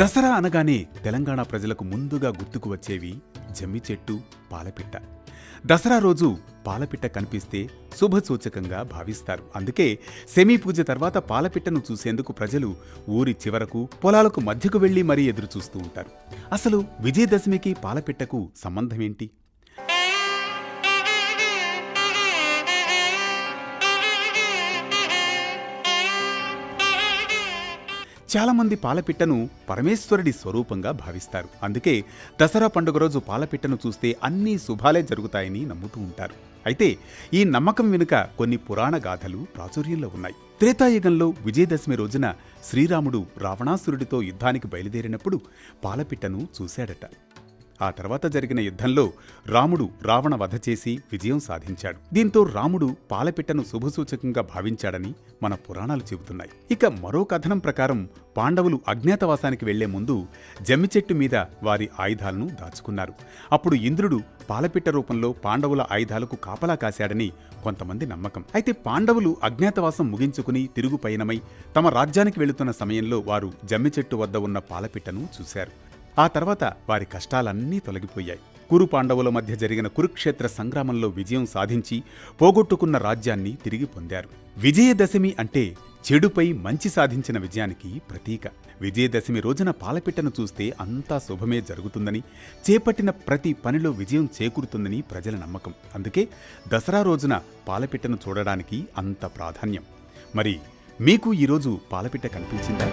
దసరా అనగానే తెలంగాణ ప్రజలకు ముందుగా గుర్తుకు వచ్చేవి జమ్మి చెట్టు, పాలపిట్ట. దసరా రోజు పాలపిట్ట కనిపిస్తే శుభసూచకంగా భావిస్తారు. అందుకే సెమీ పూజ తర్వాత పాలపిట్టను చూసేందుకు ప్రజలు ఊరి చివరకు పొలాలకు మధ్యకు వెళ్లి మరీ ఎదురు చూస్తూ ఉంటారు. అసలు విజయదశమికి పాలపిట్టకు సంబంధమేంటి? చాలామంది పాలపిట్టను పరమేశ్వరుడి స్వరూపంగా భావిస్తారు. అందుకే దసరా పండుగ రోజు పాలపిట్టను చూస్తే అన్నీ శుభాలే జరుగుతాయని నమ్ముతూ ఉంటారు. అయితే ఈ నమ్మకం వెనుక కొన్ని పురాణ గాథలు ప్రాచుర్యంలో ఉన్నాయి. త్రేతాయుగంలో విజయదశమి రోజున శ్రీరాముడు రావణాసురుడితో యుద్ధానికి బయలుదేరినప్పుడు పాలపిట్టను చూశాడట. ఆ తర్వాత జరిగిన యుద్ధంలో రాముడు రావణ వధ చేసి విజయం సాధించాడు. దీంతో రాముడు పాలపిట్టను శుభసూచకంగా భావించాడని మన పురాణాలు చెబుతున్నాయి. ఇక మరో కథనం ప్రకారం పాండవులు అజ్ఞాతవాసానికి వెళ్లే ముందు జమ్మి చెట్టు మీద వారి ఆయుధాలను దాచుకున్నారు. అప్పుడు ఇంద్రుడు పాలపిట్ట రూపంలో పాండవుల ఆయుధాలకు కాపలా కాశాడని కొంతమంది నమ్మకం. అయితే పాండవులు అజ్ఞాతవాసం ముగించుకుని తిరుగు పయనమై తమ రాజ్యానికి వెళుతున్న సమయంలో వారు జమ్మి చెట్టు వద్ద ఉన్న పాలపిట్టను చూశారు. ఆ తర్వాత వారి కష్టాలన్నీ తొలగిపోయాయి. కురు పాండవుల మధ్య జరిగిన కురుక్షేత్ర సంగ్రామంలో విజయం సాధించి పోగొట్టుకున్న రాజ్యాన్ని తిరిగి పొందారు. విజయదశమి అంటే చెడుపై మంచి సాధించిన విజయానికి ప్రతీక. విజయదశమి రోజున పాలపిట్టను చూస్తే అంతా శుభమే జరుగుతుందని, చేపట్టిన ప్రతి పనిలో విజయం చేకూరుతుందని ప్రజల నమ్మకం. అందుకే దసరా రోజున పాలపిట్టను చూడడానికి అంత ప్రాధాన్యం. మరి మీకు ఈరోజు పాలపిట్ట కనిపించిందా?